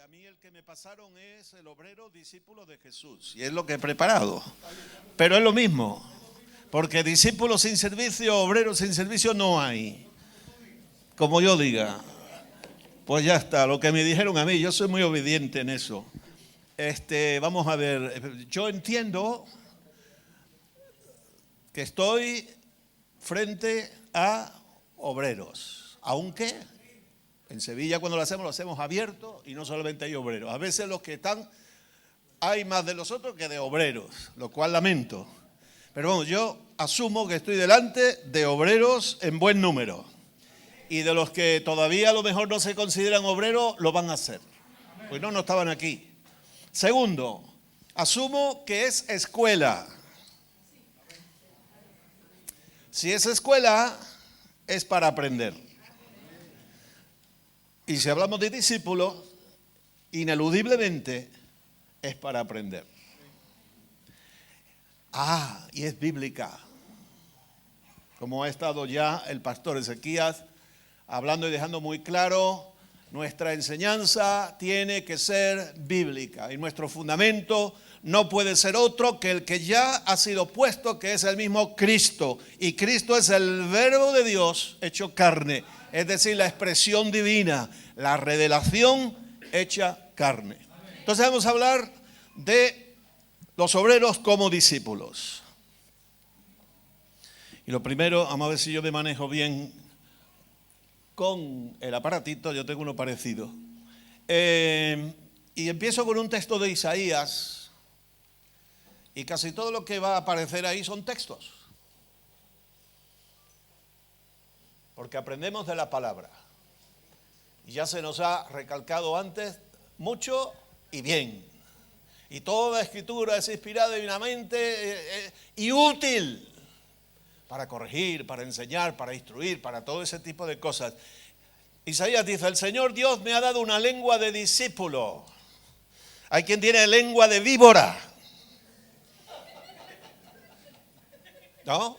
mí el que me pasaron es el obrero discípulo de Jesús. Y es lo que he preparado. Pero es lo mismo. Porque discípulo sin servicio, obrero sin servicio no hay. Como yo diga. Pues ya está, lo que me dijeron a mí, yo soy muy obediente en eso. Vamos a ver, yo entiendo que estoy frente a obreros, aunque en Sevilla cuando lo hacemos abierto y no solamente hay obreros. A veces los que están, hay más de los otros que de obreros, lo cual lamento. Pero bueno, yo asumo que estoy delante de obreros en buen número. Y de los que todavía a lo mejor no se consideran obreros, lo van a hacer. Pues no estaban aquí. Segundo, asumo que es escuela. Si es escuela, es para aprender. Y si hablamos de discípulos, ineludiblemente es para aprender. Y es bíblica. Como ha estado ya el pastor Ezequías hablando y dejando muy claro, nuestra enseñanza tiene que ser bíblica y nuestro fundamento no puede ser otro que el que ya ha sido puesto, que es el mismo Cristo. Y Cristo es el verbo de Dios hecho carne, es decir, la expresión divina, la revelación hecha carne. Entonces vamos a hablar de los obreros como discípulos. Y lo primero, vamos a ver si yo me manejo bien con el aparatito, yo tengo uno parecido. Y empiezo con un texto de Isaías. Y casi todo lo que va a aparecer ahí son textos. Porque aprendemos de la palabra. Y ya se nos ha recalcado antes mucho y bien. Y toda escritura es inspirada divinamente y útil para corregir, para enseñar, para instruir, para todo ese tipo de cosas. Isaías dice, el Señor Dios me ha dado una lengua de discípulo. Hay quien tiene lengua de víbora. ¿No?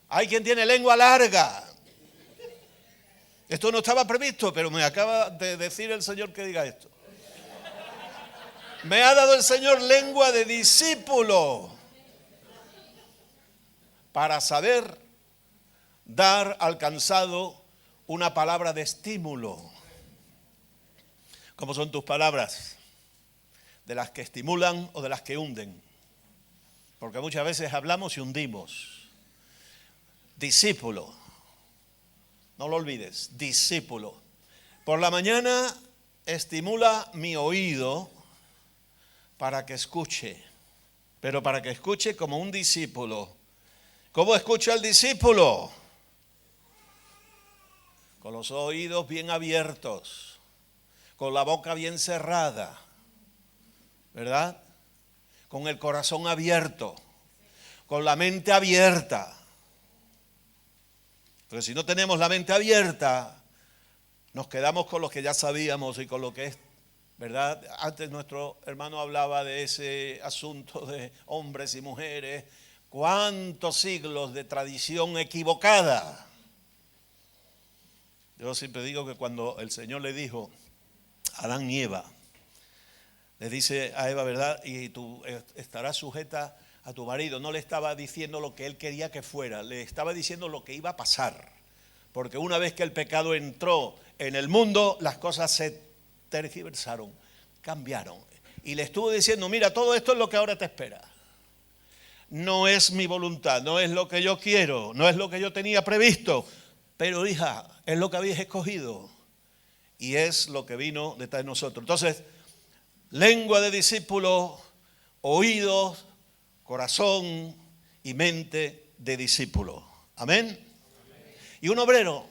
Hay quien tiene lengua larga. Esto no estaba previsto, pero me acaba de decir el Señor que diga esto. Me ha dado el Señor lengua de discípulo para saber dar al cansado una palabra de estímulo. ¿Cómo son tus palabras? ¿De las que estimulan o de las que hunden? Porque muchas veces hablamos y hundimos. Discípulo. No lo olvides, discípulo. Por la mañana estimula mi oído para que escuche, pero para que escuche como un discípulo. ¿Cómo escucha el discípulo? Con los oídos bien abiertos, con la boca bien cerrada, ¿verdad? Con el corazón abierto, con la mente abierta. Porque si no tenemos la mente abierta, nos quedamos con lo que ya sabíamos y con lo que es, ¿verdad? Antes nuestro hermano hablaba de ese asunto de hombres y mujeres. ¿Cuántos siglos de tradición equivocada? Yo siempre digo que cuando el Señor le dijo a Adán y Eva, le dice a Eva, ¿verdad? Y tú estarás sujeta a tu marido. No le estaba diciendo lo que él quería que fuera, le estaba diciendo lo que iba a pasar. Porque una vez que el pecado entró en el mundo, las cosas se tergiversaron, cambiaron. Y le estuvo diciendo, mira, todo esto es lo que ahora te espera. No es mi voluntad, no es lo que yo quiero, no es lo que yo tenía previsto. Pero hija, es lo que habéis escogido y es lo que vino detrás de nosotros. Entonces, lengua de discípulo, oídos, corazón y mente de discípulo. Amén. Y un obrero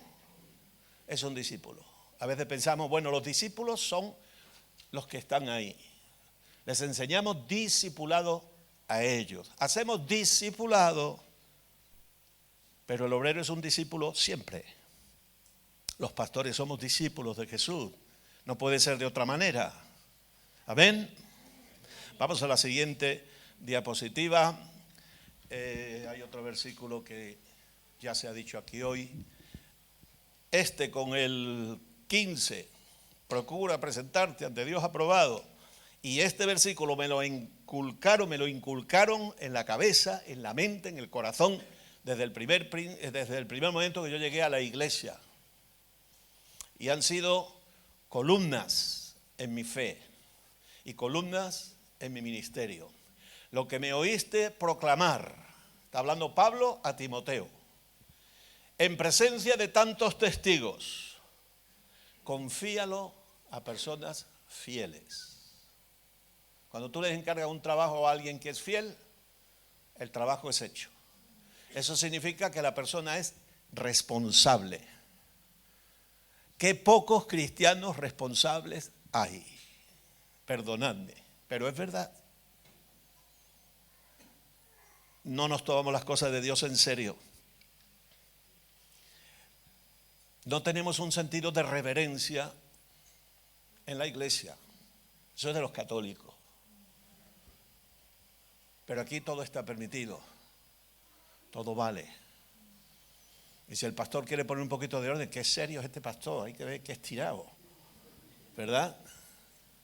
es un discípulo. A veces pensamos, bueno, los discípulos son los que están ahí. Les enseñamos discipulado a ellos. Hacemos discipulado, pero el obrero es un discípulo siempre. Los pastores somos discípulos de Jesús. No puede ser de otra manera. Amén. Vamos a la siguiente diapositiva. Hay otro versículo que ya se ha dicho aquí hoy. Con el 15 procura presentarte ante Dios aprobado. Y este versículo me lo inculcaron en la cabeza, en la mente, en el corazón, desde el primer momento que yo llegué a la iglesia. Y han sido columnas en mi fe y columnas en mi ministerio. Lo que me oíste proclamar, está hablando Pablo a Timoteo, en presencia de tantos testigos, confíalo a personas fieles. Cuando tú les encargas un trabajo a alguien que es fiel, el trabajo es hecho. Eso significa que la persona es responsable. Qué pocos cristianos responsables hay. Perdonadme, pero es verdad. No nos tomamos las cosas de Dios en serio. No tenemos un sentido de reverencia en la iglesia. Eso es de los católicos. Pero aquí todo está permitido. Todo vale. Y si el pastor quiere poner un poquito de orden, qué serio es este pastor, hay que ver qué estirado, ¿verdad?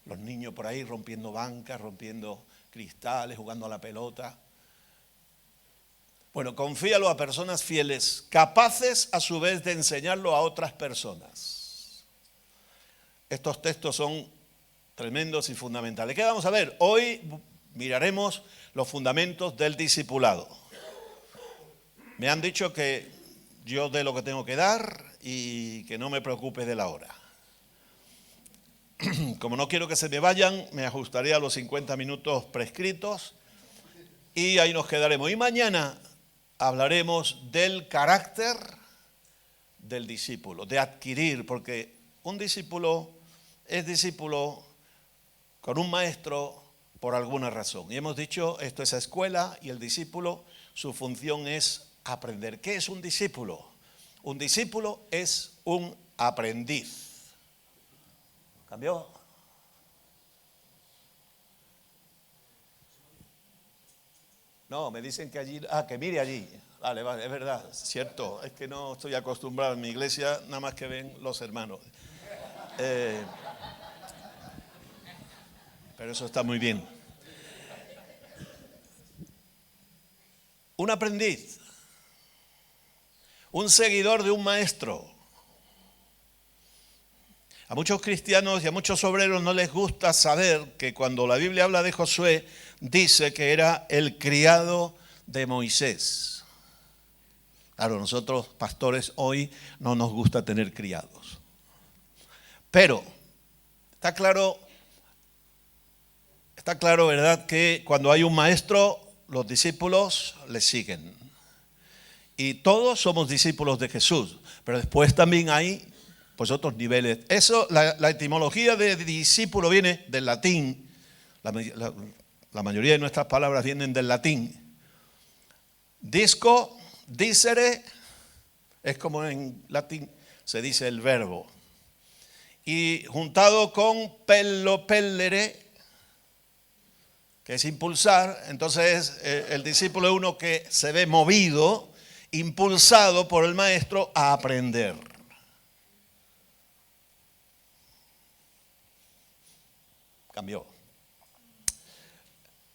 Los niños por ahí rompiendo bancas, rompiendo cristales, jugando a la pelota. Bueno, confíalo a personas fieles, capaces a su vez de enseñarlo a otras personas. Estos textos son tremendos y fundamentales. ¿Qué vamos a ver? Hoy miraremos los fundamentos del discipulado. Me han dicho que yo dé lo que tengo que dar y que no me preocupe de la hora. Como no quiero que se me vayan, me ajustaré a los 50 minutos prescritos y ahí nos quedaremos. Y mañana hablaremos del carácter del discípulo, de adquirir, porque un discípulo es discípulo con un maestro por alguna razón. Y hemos dicho, esto es escuela y el discípulo, su función es aprender. ¿Qué es un discípulo? Un discípulo es un aprendiz. ¿Cambió? No, me dicen que allí, que mire allí. Vale, es verdad, cierto. Es que no estoy acostumbrado en mi iglesia, nada más que ven los hermanos. Pero eso está muy bien. Un aprendiz, un seguidor de un maestro. A muchos cristianos y a muchos obreros no les gusta saber que cuando la Biblia habla de Josué, dice que era el criado de Moisés. Claro, nosotros pastores hoy no nos gusta tener criados. Pero está claro, ¿verdad?, que cuando hay un maestro, los discípulos le siguen. Y todos somos discípulos de Jesús, pero después también hay pues otros niveles. Eso, la etimología de discípulo viene del latín. La mayoría de nuestras palabras vienen del latín. Disco, dicere, es como en latín se dice el verbo. Y juntado con pello, pellere, que es impulsar, entonces el discípulo es uno que se ve movido, impulsado por el maestro a aprender. Cambió.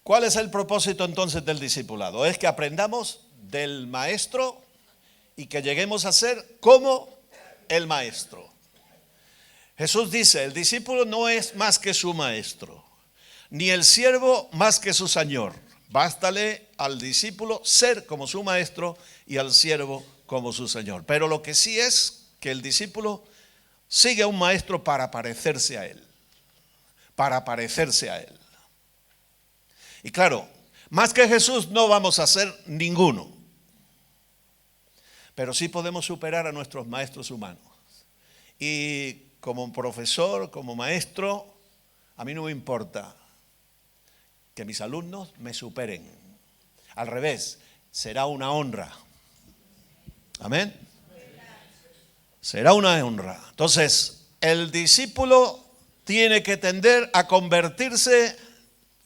¿Cuál es el propósito entonces del discipulado? Es que aprendamos del maestro y que lleguemos a ser como el maestro. Jesús dice, el discípulo no es más que su maestro, ni el siervo más que su señor. Bástale al discípulo ser como su maestro y al siervo como su señor. Pero lo que sí es que el discípulo sigue a un maestro para parecerse a él. Para parecerse a él. Y claro, más que Jesús no vamos a ser ninguno. Pero sí podemos superar a nuestros maestros humanos. Y como profesor, como maestro, a mí no me importa que mis alumnos me superen. Al revés, será una honra. Amén. Será una honra. Entonces, el discípulo tiene que tender a convertirse,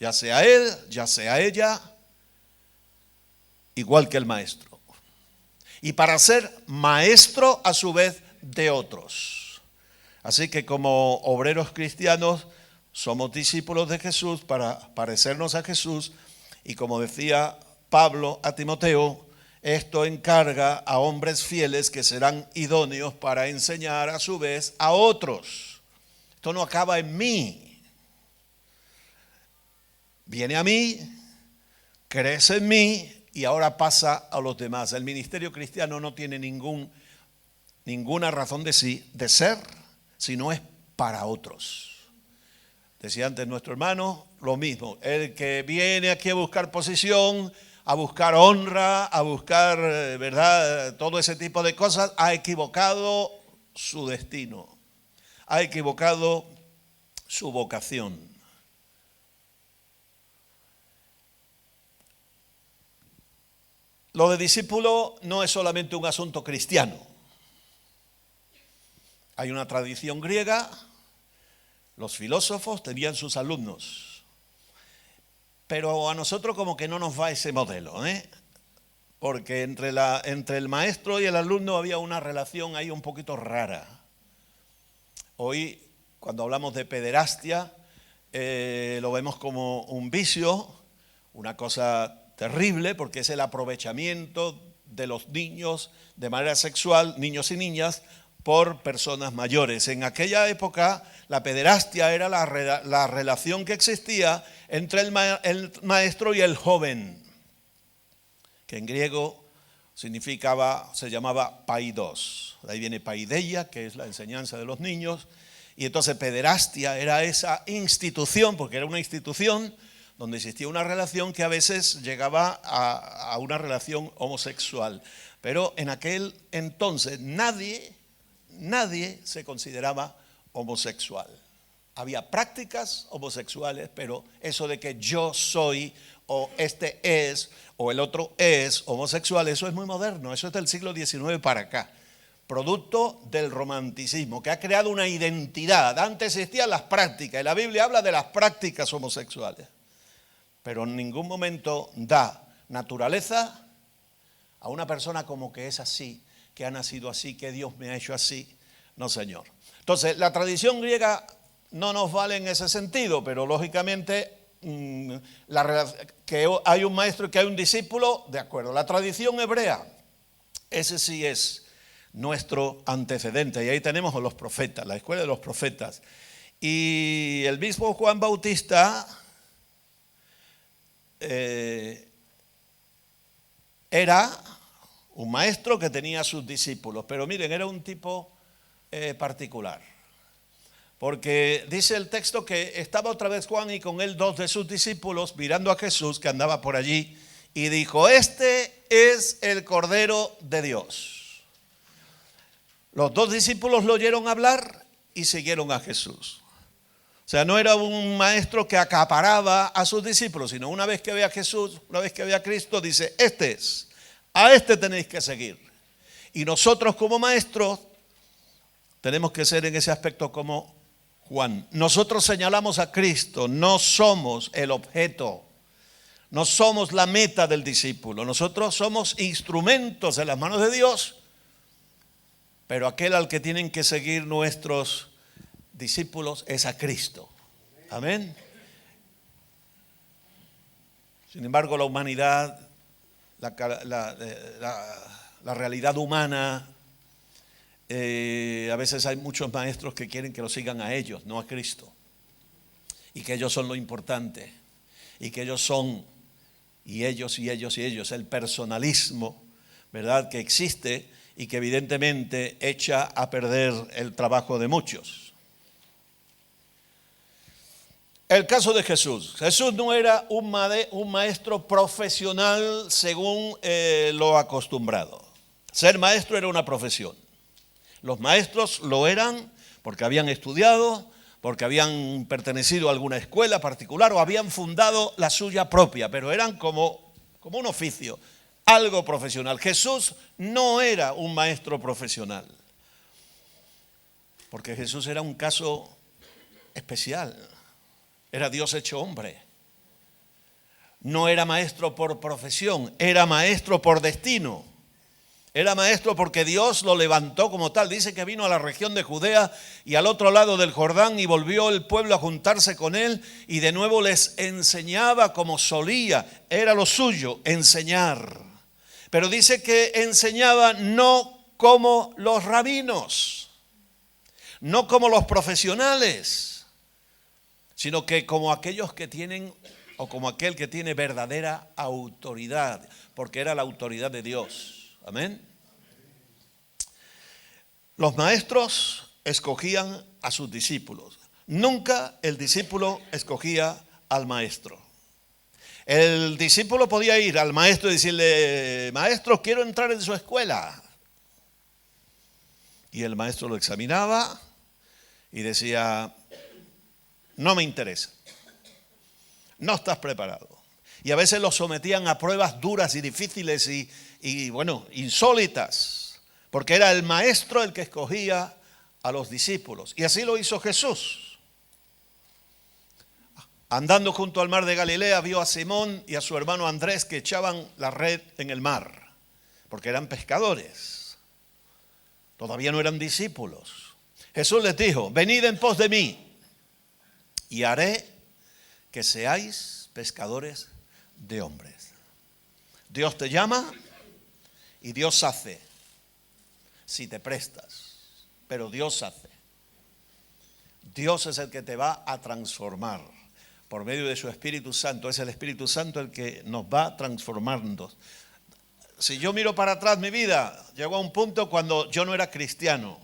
ya sea él, ya sea ella, igual que el maestro. Y para ser maestro a su vez de otros. Así que como obreros cristianos somos discípulos de Jesús para parecernos a Jesús, y como decía Pablo a Timoteo, esto encarga a hombres fieles que serán idóneos para enseñar a su vez a otros. Esto no acaba en mí. Viene a mí, crece en mí y ahora pasa a los demás. El ministerio cristiano no tiene ninguna razón de ser, sino es para otros. Decía antes nuestro hermano, lo mismo. El que viene aquí a buscar posición, a buscar honra, a buscar, ¿verdad?, todo ese tipo de cosas, ha equivocado su destino, ha equivocado su vocación. Lo de discípulo no es solamente un asunto cristiano. Hay una tradición griega, los filósofos tenían sus alumnos, pero a nosotros como que no nos va ese modelo, porque entre el maestro y el alumno había una relación ahí un poquito rara. Hoy, cuando hablamos de pederastia, lo vemos como un vicio, una cosa terrible, porque es el aprovechamiento de los niños de manera sexual, niños y niñas, por personas mayores. En aquella época, la pederastia era la relación que existía entre el maestro y el joven, que en griego se llamaba paidos. De ahí viene paideia, que es la enseñanza de los niños. Y entonces pederastia era esa institución, porque era una institución donde existía una relación que a veces llegaba a una relación homosexual. Pero en aquel entonces nadie se consideraba homosexual. Había prácticas homosexuales, pero eso de que yo soy, o este es, o el otro es homosexual, eso es muy moderno, eso es del siglo XIX para acá. Producto del romanticismo, que ha creado una identidad. Antes existían las prácticas, y la Biblia habla de las prácticas homosexuales, pero en ningún momento da naturaleza a una persona como que es así, que ha nacido así, que Dios me ha hecho así. No, señor. Entonces, la tradición griega no nos vale en ese sentido, pero lógicamente que hay un maestro y que hay un discípulo, de acuerdo. La tradición hebrea, ese sí es nuestro antecedente, y ahí tenemos a los profetas, la escuela de los profetas. Y el mismo Juan Bautista era un maestro que tenía a sus discípulos, pero miren, era un tipo particular, porque dice el texto que estaba otra vez Juan y con él dos de sus discípulos mirando a Jesús que andaba por allí y dijo: este es el Cordero de Dios. Los dos discípulos lo oyeron hablar y siguieron a Jesús. O sea, no era un maestro que acaparaba a sus discípulos, sino una vez que ve a Jesús, una vez que ve a Cristo, dice: este es, a este tenéis que seguir. Y nosotros como maestros tenemos que ser en ese aspecto como Juan. Nosotros señalamos a Cristo, no somos el objeto, no somos la meta del discípulo. Nosotros somos instrumentos en las manos de Dios, pero aquel al que tienen que seguir nuestros discípulos es a Cristo. Amén. Sin embargo, la humanidad, la realidad humana, a veces hay muchos maestros que quieren que lo sigan a ellos, no a Cristo, y que ellos son lo importante, y que ellos son, y ellos, el personalismo, ¿verdad?, que existe y que evidentemente echa a perder el trabajo de muchos. El caso de Jesús. Jesús no era un maestro profesional según lo acostumbrado. Ser maestro era una profesión. Los maestros lo eran porque habían estudiado, porque habían pertenecido a alguna escuela particular o habían fundado la suya propia, pero eran como un oficio, algo profesional. Jesús no era un maestro profesional, porque Jesús era un caso especial. Era Dios hecho hombre. No era maestro por profesión, era maestro por destino. Era maestro porque Dios lo levantó como tal. Dice que vino a la región de Judea y al otro lado del Jordán y volvió el pueblo a juntarse con él y de nuevo les enseñaba como solía. Era lo suyo, enseñar. Pero dice que enseñaba no como los rabinos, no como los profesionales, sino que como aquellos que tienen, o como aquel que tiene verdadera autoridad, porque era la autoridad de Dios. Amén. Los maestros escogían a sus discípulos. Nunca el discípulo escogía al maestro. El discípulo podía ir al maestro y decirle: maestro, quiero entrar en su escuela. Y el maestro lo examinaba y decía: no me interesa, no estás preparado. Y a veces los sometían a pruebas duras y difíciles y bueno, insólitas, porque era el maestro el que escogía a los discípulos. Y así lo hizo Jesús. Andando junto al mar de Galilea, vio a Simón y a su hermano Andrés que echaban la red en el mar, porque eran pescadores. Todavía no eran discípulos. Jesús les dijo: venid en pos de mí y haré que seáis pescadores de hombres. Dios te llama y Dios hace, si te prestas, pero Dios hace. Dios es el que te va a transformar por medio de su Espíritu Santo. Es el Espíritu Santo el que nos va transformando. Si yo miro para atrás mi vida, llegó a un punto cuando yo no era cristiano.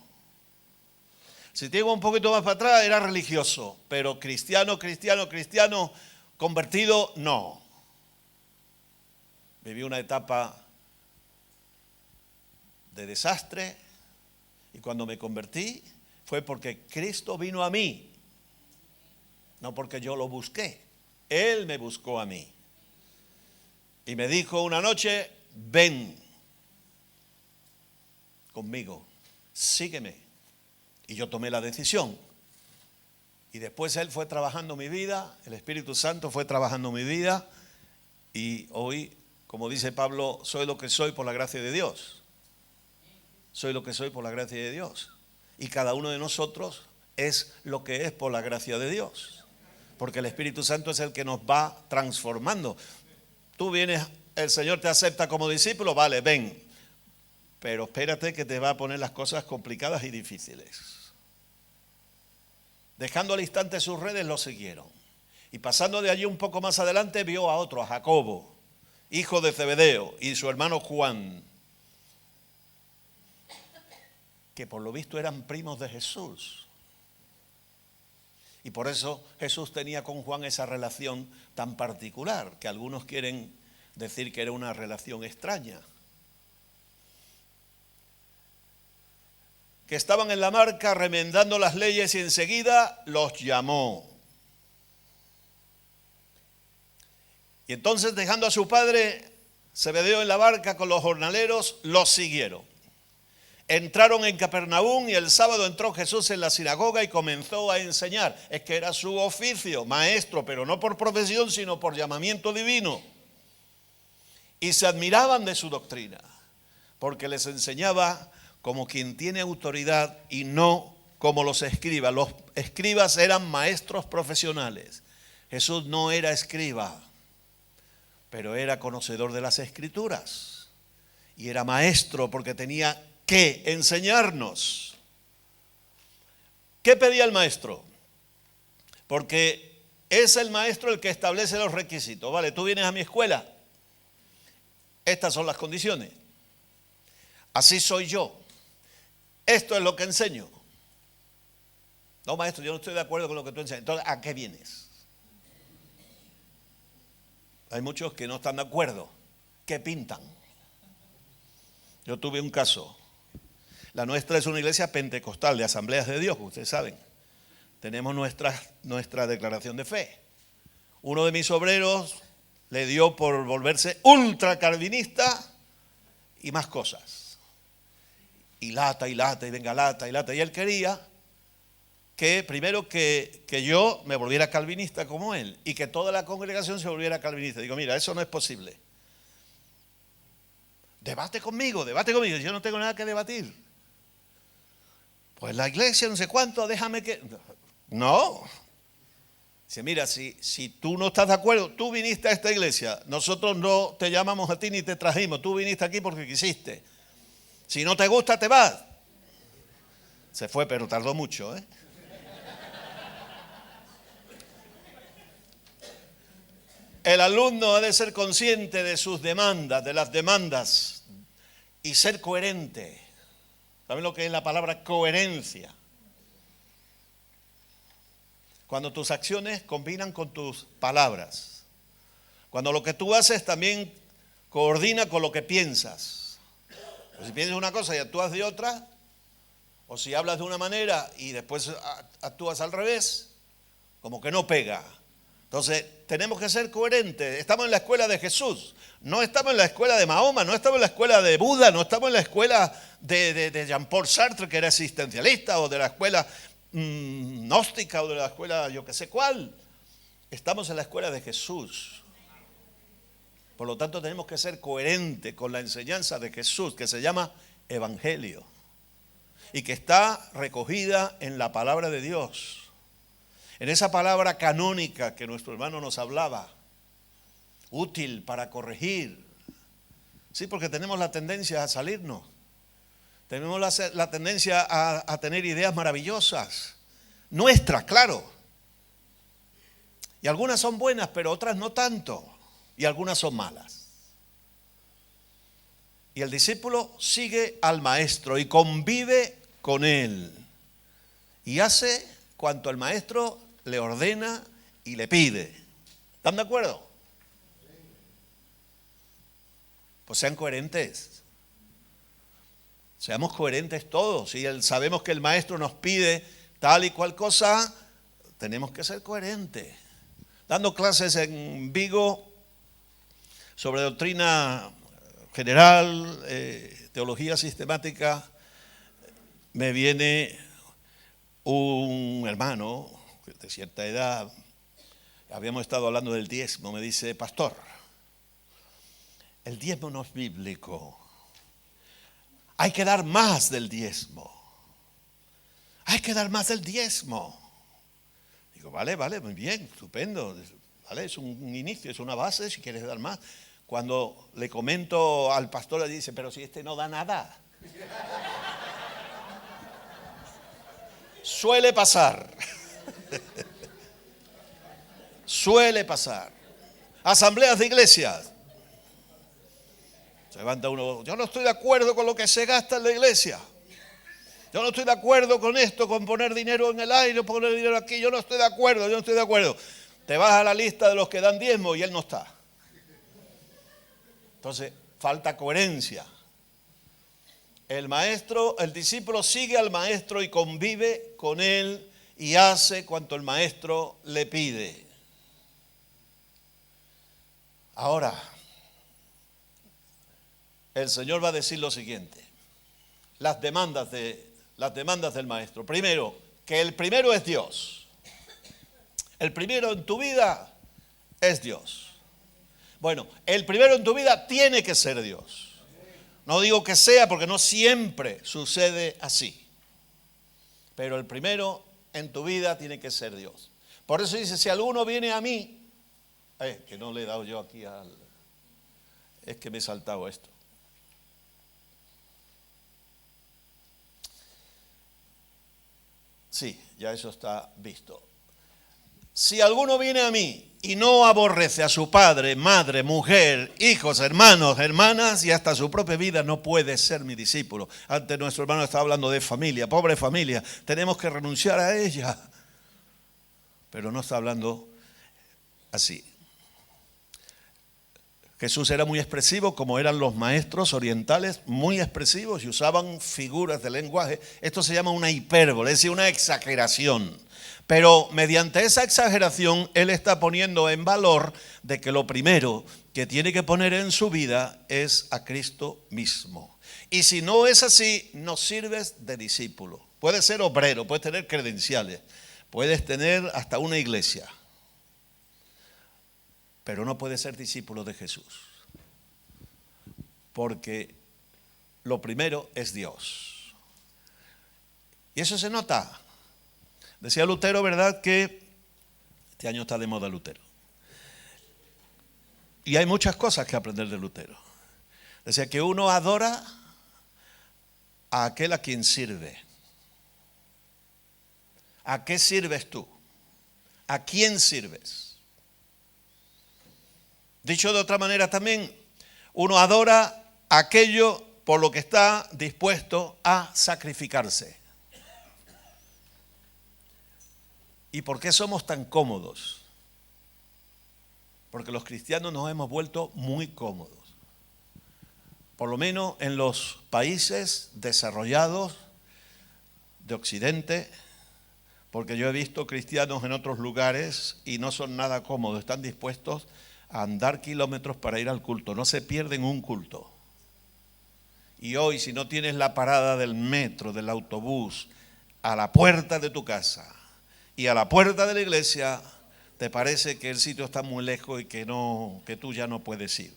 Si te digo un poquito más para atrás, era religioso, pero cristiano, convertido, no. Viví una etapa de desastre y cuando me convertí fue porque Cristo vino a mí, no porque yo lo busqué. Él me buscó a mí y me dijo una noche: ven conmigo, sígueme. Y yo tomé la decisión. Y después Él fue trabajando mi vida, el Espíritu Santo fue trabajando mi vida. Y hoy, como dice Pablo, soy lo que soy por la gracia de Dios. Soy lo que soy por la gracia de Dios. Y cada uno de nosotros es lo que es por la gracia de Dios. Porque el Espíritu Santo es el que nos va transformando. Tú vienes, el Señor te acepta como discípulo, vale, ven. Pero espérate que te va a poner las cosas complicadas y difíciles. Dejando al instante sus redes, lo siguieron. Y pasando de allí un poco más adelante, vio a otro, a Jacobo, hijo de Zebedeo, y su hermano Juan, que por lo visto eran primos de Jesús. Y por eso Jesús tenía con Juan esa relación tan particular, que algunos quieren decir que era una relación extraña. Que estaban en la marca remendando las leyes y enseguida los llamó. Y entonces, dejando a su padre Zebedeo en la barca con los jornaleros, los siguieron. Entraron en Capernaum y el sábado entró Jesús en la sinagoga y comenzó a enseñar. Es que era su oficio, maestro, pero no por profesión, sino por llamamiento divino. Y se admiraban de su doctrina, porque les enseñaba como quien tiene autoridad y no como los escribas. Los escribas eran maestros profesionales. Jesús no era escriba, pero era conocedor de las Escrituras. Y era maestro porque tenía que enseñarnos. ¿Qué pedía el maestro? Porque es el maestro el que establece los requisitos. Vale, tú vienes a mi escuela. Estas son las condiciones. Así soy yo. Esto es lo que enseño. No, maestro, yo no estoy de acuerdo con lo que tú enseñas. Entonces, ¿a qué vienes? Hay muchos que no están de acuerdo. ¿Qué pintan? Yo tuve un caso. La nuestra es una iglesia pentecostal de Asambleas de Dios, ustedes saben. Tenemos nuestra declaración de fe. Uno de mis obreros le dio por volverse ultra calvinista y más cosas. Y lata, y venga lata, y lata. Y él quería que primero que yo me volviera calvinista como él y que toda la congregación se volviera calvinista. Digo, mira, eso no es posible. Debate conmigo. Yo no tengo nada que debatir. Pues la iglesia, no sé cuánto, déjame que... No. Dice, mira, si tú no estás de acuerdo, tú viniste a esta iglesia, nosotros no te llamamos a ti ni te trajimos, tú viniste aquí porque quisiste. Si no te gusta, te vas. Se fue, pero tardó mucho, ¿eh? El alumno ha de ser consciente de sus demandas, de las demandas, y ser coherente. ¿Saben lo que es la palabra coherencia? Cuando tus acciones combinan con tus palabras. Cuando lo que tú haces también coordina con lo que piensas. Pues si piensas una cosa y actúas de otra, o si hablas de una manera y después actúas al revés, como que no pega. Entonces, tenemos que ser coherentes. Estamos en la escuela de Jesús. No estamos en la escuela de Mahoma, no estamos en la escuela de Buda, no estamos en la escuela de Jean-Paul Sartre, que era existencialista, o de la escuela gnóstica, o de la escuela yo que sé cuál. Estamos en la escuela de Jesús. Por lo tanto, tenemos que ser coherentes con la enseñanza de Jesús, que se llama Evangelio, y que está recogida en la palabra de Dios. En esa palabra canónica que nuestro hermano nos hablaba, útil para corregir. Sí, porque tenemos la tendencia a salirnos. Tenemos la tendencia a tener ideas maravillosas. Nuestras, claro. Y algunas son buenas, pero otras no tanto. Y algunas son malas. Y el discípulo sigue al maestro y convive con él. Y hace cuanto el maestro le ordena y le pide. ¿Están de acuerdo? Pues sean coherentes. Seamos coherentes todos. Si sabemos que el maestro nos pide tal y cual cosa, tenemos que ser coherentes. Dando clases en Vigo sobre doctrina general, teología sistemática, me viene un hermano de cierta edad, habíamos estado hablando del diezmo, me dice, pastor, el diezmo no es bíblico, hay que dar más del diezmo, hay que dar más del diezmo. Digo, vale, muy bien, estupendo, vale, es un inicio, es una base, si quieres dar más. Cuando le comento al pastor, le dice, pero si este no da nada. Suele pasar. Suele pasar. Asambleas de iglesias. Se levanta uno, yo no estoy de acuerdo con lo que se gasta en la iglesia. Yo no estoy de acuerdo con esto, con poner dinero en el aire, poner dinero aquí. Yo no estoy de acuerdo. Te vas a la lista de los que dan diezmo y él no está. Entonces, falta coherencia. El discípulo sigue al maestro y convive con él y hace cuanto el maestro le pide. Ahora, el Señor va a decir lo siguiente. Las demandas del maestro. Primero, que el primero es Dios. El primero en tu vida es Dios. Bueno, el primero en tu vida tiene que ser Dios. No digo que sea porque no siempre sucede así. Pero el primero en tu vida tiene que ser Dios. Por eso dice, si alguno viene a mí, que no le he dado yo aquí es que me he saltado esto. Sí, ya eso está visto. Si alguno viene a mí y no aborrece a su padre, madre, mujer, hijos, hermanos, hermanas y hasta su propia vida, no puede ser mi discípulo. Antes nuestro hermano estaba hablando de familia, pobre familia, tenemos que renunciar a ella. Pero no está hablando así. Jesús era muy expresivo, como eran los maestros orientales, muy expresivos y usaban figuras de lenguaje. Esto se llama una hipérbole, es decir, una exageración. Pero mediante esa exageración, él está poniendo en valor de que lo primero que tiene que poner en su vida es a Cristo mismo. Y si no es así, no sirves de discípulo. Puedes ser obrero, puedes tener credenciales, puedes tener hasta una iglesia, pero no puedes ser discípulo de Jesús. porque lo primero es Dios. Y eso se nota. Decía Lutero, ¿verdad?, que este año está de moda Lutero. Y hay muchas cosas que aprender de Lutero. Decía que uno adora a aquel a quien sirve. ¿A qué sirves tú? ¿A quién sirves? Dicho de otra manera también, uno adora aquello por lo que está dispuesto a sacrificarse. ¿Y por qué somos tan cómodos? Porque los cristianos nos hemos vuelto muy cómodos. Por lo menos en los países desarrollados de Occidente, porque yo he visto cristianos en otros lugares y no son nada cómodos, están dispuestos a andar kilómetros para ir al culto, no se pierden un culto. Y hoy, si no tienes la parada del metro, del autobús, a la puerta de tu casa y a la puerta de la iglesia, te parece que el sitio está muy lejos y que tú ya no puedes ir.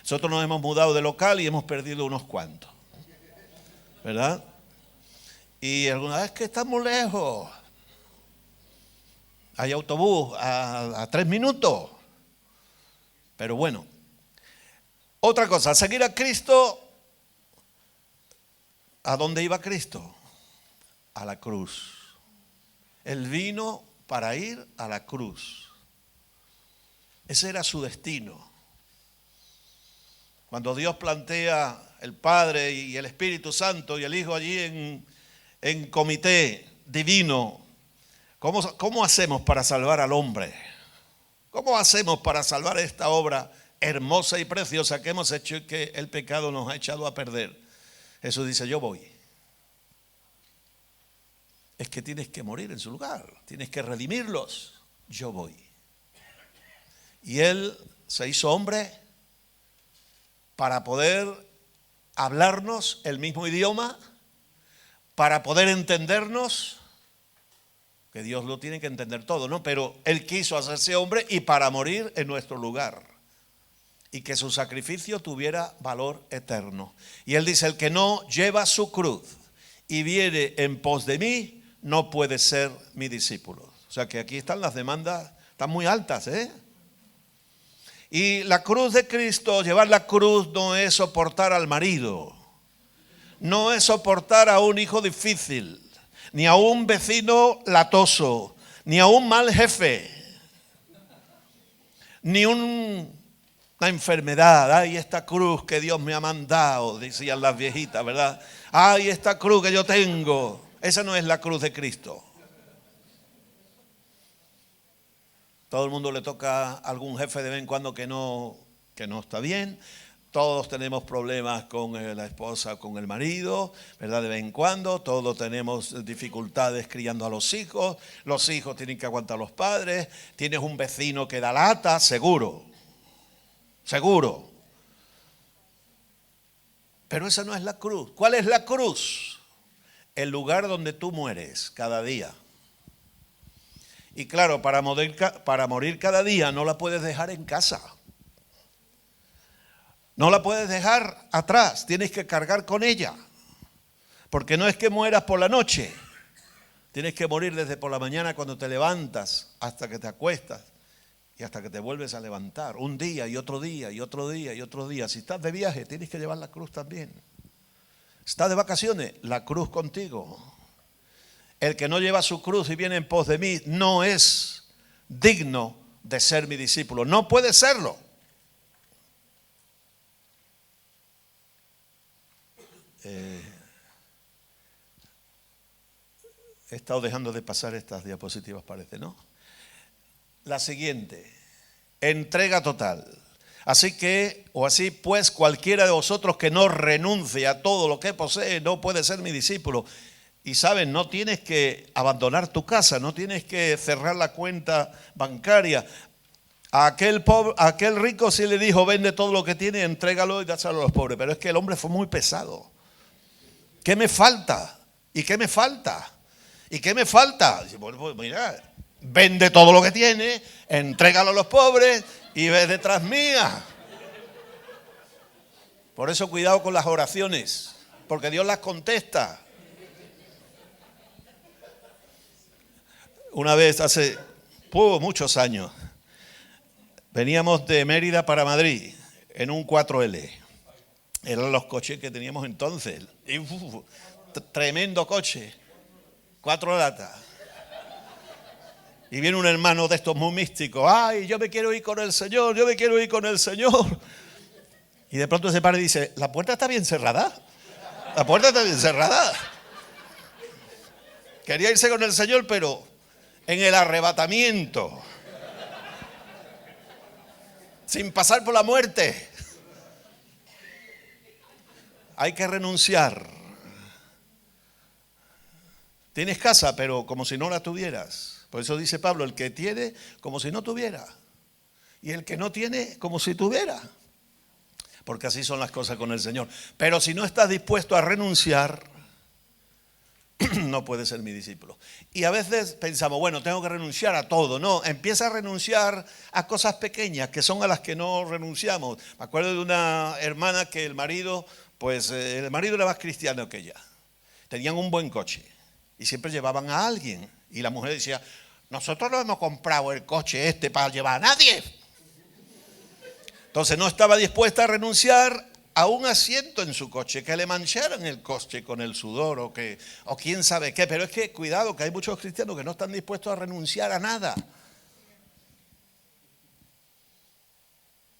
Nosotros nos hemos mudado de local y hemos perdido unos cuantos, ¿verdad? Y alguna vez que estamos lejos, hay autobús a 3 minutos. Pero bueno, otra cosa, al seguir a Cristo, ¿a dónde iba Cristo? A la cruz. Él vino para ir a la cruz. Ese era su destino. Cuando Dios plantea el Padre y el Espíritu Santo y el Hijo allí en comité divino, ¿cómo hacemos para salvar al hombre? ¿Cómo hacemos para salvar esta obra hermosa y preciosa que hemos hecho y que el pecado nos ha echado a perder? Jesús dice, yo voy. Es que tienes que morir en su lugar, tienes que redimirlos, yo voy. Y Él se hizo hombre para poder hablarnos el mismo idioma, para poder entendernos, que Dios lo tiene que entender todo, ¿no? Pero Él quiso hacerse hombre y para morir en nuestro lugar. Y que su sacrificio tuviera valor eterno. Y Él dice, el que no lleva su cruz y viene en pos de mí, no puede ser mi discípulo. O sea que aquí están las demandas, están muy altas, ¿eh? Y la cruz de Cristo, llevar la cruz no es soportar al marido, no es soportar a un hijo difícil, ni a un vecino latoso, ni a un mal jefe, ni una enfermedad. Ay, esta cruz que Dios me ha mandado, decían las viejitas, ¿verdad? Ay, esta cruz que yo tengo. Esa no es la cruz de Cristo. Todo el mundo le toca a algún jefe de vez en cuando que no está bien. Todos tenemos problemas con la esposa, con el marido, ¿verdad? De vez en cuando. Todos tenemos dificultades criando a los hijos. Los hijos tienen que aguantar a los padres. Tienes un vecino que da lata, seguro. Seguro. Pero esa no es la cruz. ¿Cuál es la cruz? El lugar donde tú mueres cada día. Y claro, para morir cada día no la puedes dejar en casa. No la puedes dejar atrás, tienes que cargar con ella. Porque no es que mueras por la noche, tienes que morir desde por la mañana cuando te levantas hasta que te acuestas y hasta que te vuelves a levantar. Un día y otro día y otro día y otro día. Si estás de viaje, tienes que llevar la cruz también. Si estás de vacaciones, la cruz contigo. El que no lleva su cruz y viene en pos de mí no es digno de ser mi discípulo. No puede serlo. He estado dejando de pasar estas diapositivas, parece, ¿no? La siguiente, entrega total. Así pues, cualquiera de vosotros que no renuncie a todo lo que posee no puede ser mi discípulo. Y saben, no tienes que abandonar tu casa, no tienes que cerrar la cuenta bancaria. A aquel rico sí le dijo, vende todo lo que tiene, entrégalo y dáselo a los pobres. Pero es que el hombre fue muy pesado. ¿Qué me falta? ¿Y qué me falta? ¿Y qué me falta? Dice, bueno, pues mira, vende todo lo que tiene, entrégalo a los pobres y ve detrás mía. Por eso cuidado con las oraciones, porque Dios las contesta. Una vez hace muchos años, veníamos de Mérida para Madrid en un 4L. Eran los coches que teníamos entonces. Y, tremendo coche, 4 latas. Y viene un hermano de estos muy místicos. Ay, yo me quiero ir con el Señor, yo me quiero ir con el Señor. Y de pronto se para y dice, ¿la puerta está bien cerrada? La puerta está bien cerrada. Quería irse con el Señor, pero en el arrebatamiento, sin pasar por la muerte. Hay que renunciar. Tienes casa, pero como si no la tuvieras. Por eso dice Pablo, el que tiene, como si no tuviera. Y el que no tiene, como si tuviera. Porque así son las cosas con el Señor. Pero si no estás dispuesto a renunciar, no puedes ser mi discípulo. Y a veces pensamos, bueno, tengo que renunciar a todo. No, empieza a renunciar a cosas pequeñas, que son a las que no renunciamos. Me acuerdo de una hermana que el marido era más cristiano que ella. Tenían un buen coche y siempre llevaban a alguien. Y la mujer decía, nosotros no hemos comprado el coche para llevar a nadie. Entonces no estaba dispuesta a renunciar a un asiento en su coche, que le mancharan el coche con el sudor o quién sabe qué. Pero es que cuidado, que hay muchos cristianos que no están dispuestos a renunciar a nada.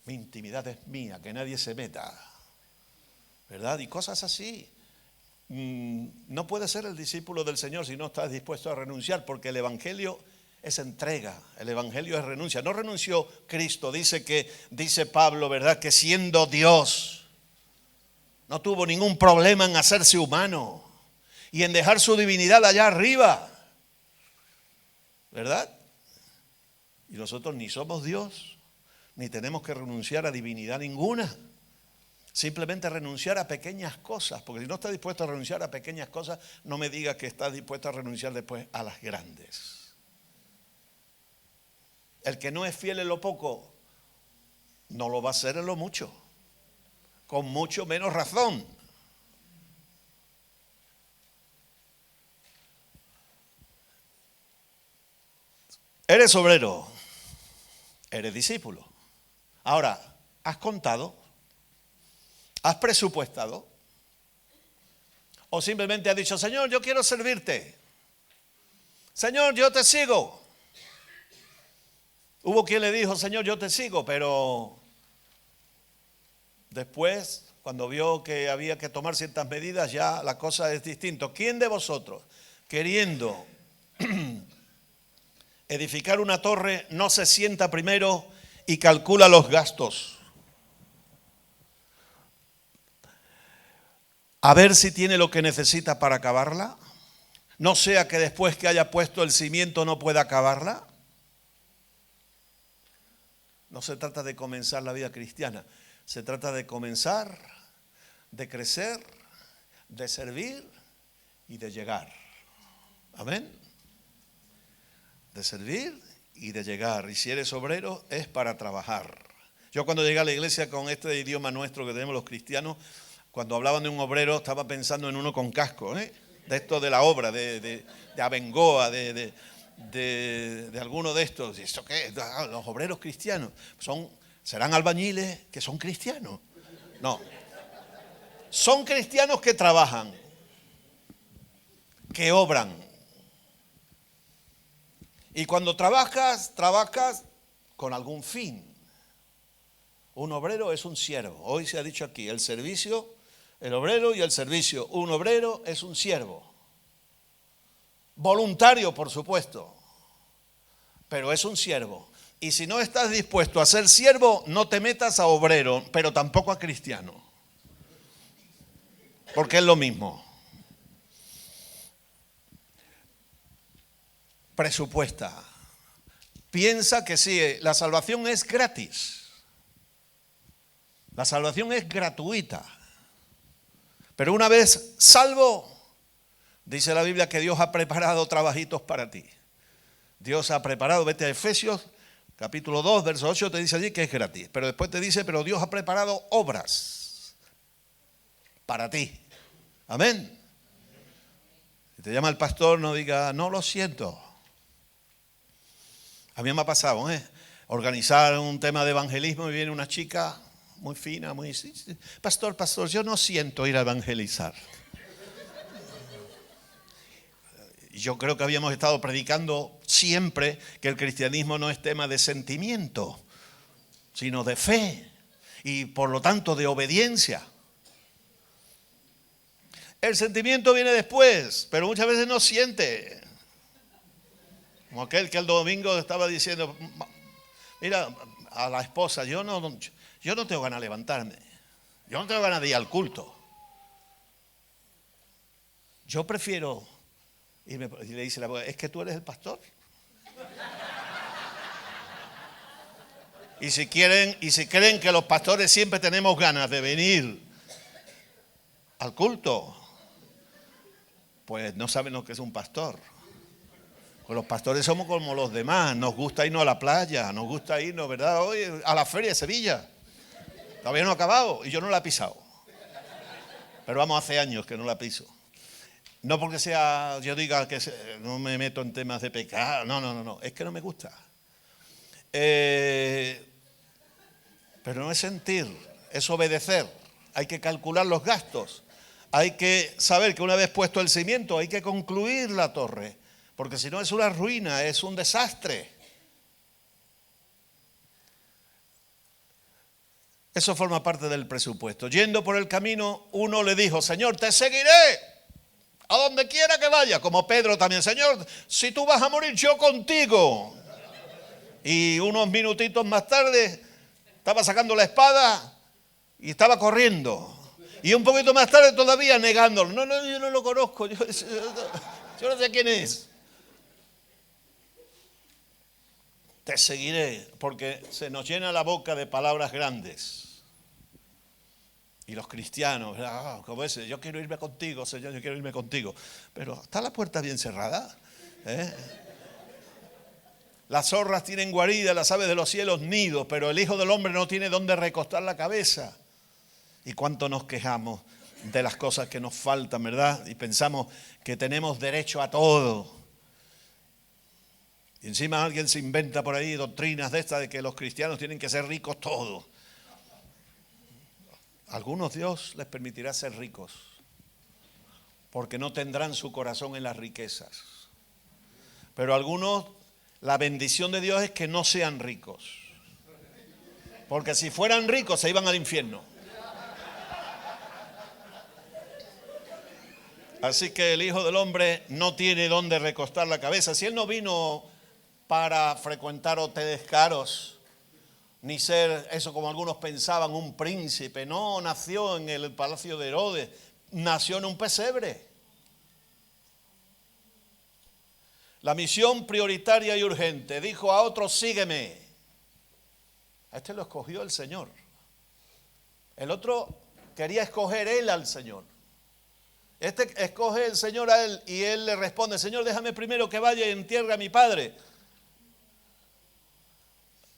Mi intimidad es mía, que nadie se meta, ¿verdad? Y cosas así. No puedes ser el discípulo del Señor si no estás dispuesto a renunciar, porque el Evangelio es entrega, el Evangelio es renuncia. No renunció Cristo, dice Pablo, ¿verdad? Que siendo Dios no tuvo ningún problema en hacerse humano y en dejar su divinidad allá arriba, ¿verdad? Y nosotros ni somos Dios, ni tenemos que renunciar a divinidad ninguna. Simplemente renunciar a pequeñas cosas, porque si no estás dispuesto a renunciar a pequeñas cosas, no me digas que estás dispuesto a renunciar después a las grandes. El que no es fiel en lo poco, no lo va a ser en lo mucho. Con mucho menos razón. Eres obrero, eres discípulo. Ahora, ¿has contado? ¿Has presupuestado? ¿O simplemente has dicho, Señor, yo quiero servirte? Señor, yo te sigo. Hubo quien le dijo, Señor, yo te sigo, pero después, cuando vio que había que tomar ciertas medidas, ya la cosa es distinta. ¿Quién de vosotros, queriendo edificar una torre, no se sienta primero y calcula los gastos? A ver si tiene lo que necesita para acabarla. No sea que después que haya puesto el cimiento no pueda acabarla. No se trata de comenzar la vida cristiana. Se trata de comenzar, de crecer, de servir y de llegar. Amén. De servir y de llegar. Y si eres obrero, es para trabajar. Yo cuando llegué a la iglesia con este idioma nuestro que tenemos los cristianos, cuando hablaban de un obrero, estaba pensando en uno con casco, de esto de la obra, de Abengoa, de alguno de estos. ¿Y esto qué? Los obreros cristianos serán albañiles que son cristianos. No, son cristianos que trabajan, que obran. Y cuando trabajas con algún fin. Un obrero es un siervo. Hoy se ha dicho aquí, el servicio, el obrero y el servicio. Un obrero es un siervo. Voluntario, por supuesto, pero es un siervo. Y si no estás dispuesto a ser siervo, no te metas a obrero, pero tampoco a cristiano. Porque es lo mismo. Presupuesta. Piensa que sí, la salvación es gratis. La salvación es gratuita. Pero una vez salvo, dice la Biblia que Dios ha preparado trabajitos para ti. Dios ha preparado, vete a Efesios, capítulo 2, verso 8, te dice allí que es gratis. Pero después te dice, pero Dios ha preparado obras para ti. Amén. Si te llama el pastor, no diga, no lo siento. A mí me ha pasado, organizar un tema de evangelismo y viene una chica muy fina, muy... Sí, pastor, yo no siento ir a evangelizar. Yo creo que habíamos estado predicando siempre que el cristianismo no es tema de sentimiento, sino de fe y por lo tanto de obediencia. El sentimiento viene después, pero muchas veces no siente. Como aquel que el domingo estaba diciendo, mira, a la esposa, yo no tengo ganas de levantarme, yo no tengo ganas de ir al culto. Yo prefiero... Y le dice la abogada, ¿es que tú eres el pastor? Y si creen que los pastores siempre tenemos ganas de venir al culto, pues no saben lo que es un pastor. Pues los pastores somos como los demás, nos gusta irnos a la playa, nos gusta irnos, ¿verdad? Hoy a la feria de Sevilla. Todavía no ha acabado y yo no la he pisado. Pero vamos, hace años que no la piso. No porque yo diga que no me meto en temas de pecado, no, es que no me gusta. Pero no es sentir, es obedecer. Hay que calcular los gastos. Hay que saber que una vez puesto el cimiento hay que concluir la torre, porque si no es una ruina, es un desastre. Eso forma parte del presupuesto. Yendo por el camino, uno le dijo, Señor, te seguiré. A donde quiera que vaya, como Pedro también, Señor, si tú vas a morir, yo contigo. Y unos minutitos más tarde, estaba sacando la espada y estaba corriendo. Y un poquito más tarde todavía negándolo. No, yo no lo conozco, yo no sé quién es. Te seguiré, porque se nos llena la boca de palabras grandes. Y los cristianos, como ese, yo quiero irme contigo, Señor, yo quiero irme contigo. Pero está la puerta bien cerrada. Las zorras tienen guarida, las aves de los cielos nidos, pero el Hijo del Hombre no tiene dónde recostar la cabeza. Y cuánto nos quejamos de las cosas que nos faltan, ¿verdad? Y pensamos que tenemos derecho a todo. Y encima alguien se inventa por ahí doctrinas de estas de que los cristianos tienen que ser ricos todos. Algunos Dios les permitirá ser ricos, porque no tendrán su corazón en las riquezas. Pero algunos, la bendición de Dios es que no sean ricos, porque si fueran ricos se iban al infierno. Así que el Hijo del Hombre no tiene dónde recostar la cabeza. Si Él no vino para frecuentar hoteles caros, ni ser, eso como algunos pensaban, un príncipe. No, nació en el palacio de Herodes, nació en un pesebre. La misión prioritaria y urgente, dijo a otro, sígueme. A este lo escogió el Señor. El otro quería escoger él al Señor. Este escoge el Señor a él y él le responde, Señor, déjame primero que vaya y entierre a mi padre.